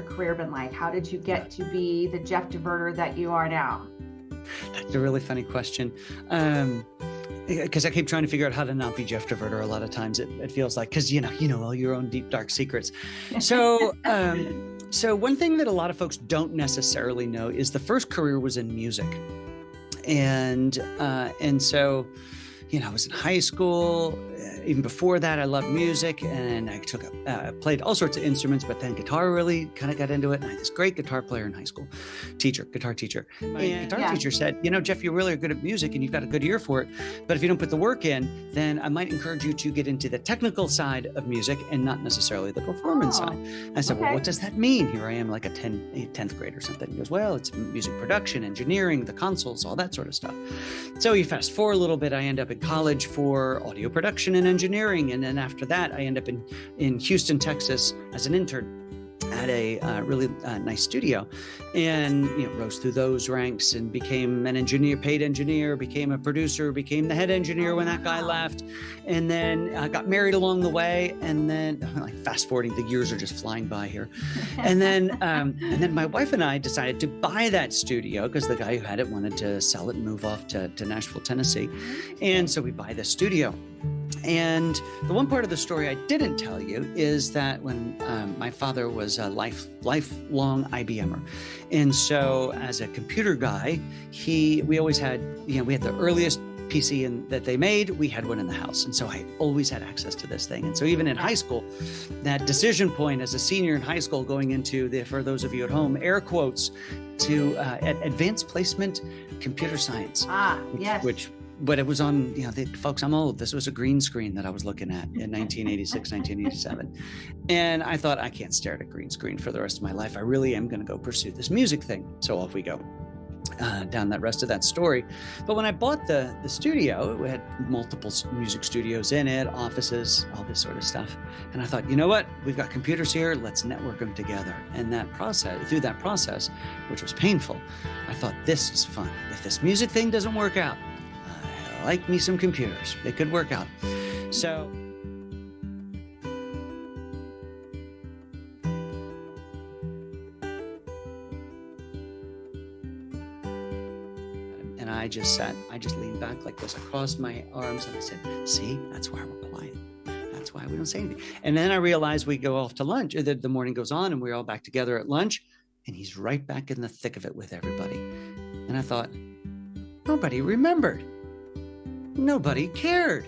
your career been like? How did you get to be the Jeff DeVerter that you are now? That's a really funny question. Because I keep trying to figure out how to not be Jeff DeVerter. A lot of times it feels like, because you know all your own deep dark secrets. So so one thing that a lot of folks don't necessarily know is the first career was in music, and so I was in high school. Even before that, I loved music, and I played all sorts of instruments, but then guitar really kind of got into it. And I had this great guitar player in high school, guitar teacher. My guitar teacher said, Jeff, you really are good at music and you've got a good ear for it. But if you don't put the work in, then I might encourage you to get into the technical side of music and not necessarily the performance side. I said, well, what does that mean? Here I am like a 10th grade or something. He goes, well, it's music production, engineering, the consoles, all that sort of stuff. So you fast forward a little bit, I end up in college for audio production and engineering. And then after that, I end up in Houston, Texas as an intern at a really nice studio, and rose through those ranks and became an engineer, paid engineer, became a producer, became the head engineer when that guy left, and then got married along the way. And then, like, fast forwarding, the years are just flying by here. And then my wife and I decided to buy that studio because the guy who had it wanted to sell it and move off to Nashville, Tennessee. And so we buy this studio. And the one part of the story I didn't tell you is that when my father was a lifelong IBMer. And so as a computer guy, we always had, we had the earliest PC that they made, we had one in the house. And so I always had access to this thing. And so even in high school, that decision point as a senior in high school going into for those of you at home, air quotes, to advanced placement computer science. But it was on, folks, I'm old. This was a green screen that I was looking at in 1986, 1987. And I thought, I can't stare at a green screen for the rest of my life. I really am going to go pursue this music thing. So off we go down that rest of that story. But when I bought the studio, it had multiple music studios in it, offices, all this sort of stuff. And I thought, you know what? We've got computers here. Let's network them together. And through that process, which was painful, I thought, this is fun. If this music thing doesn't work out, I like me some computers. They could work out. So and I just leaned back like this across my arms, and I said, see, that's why we're quiet. That's why we don't say anything. And then I realized we go off to lunch. The morning goes on and we're all back together at lunch, and he's right back in the thick of it with everybody. And I thought, nobody remembered. Nobody cared.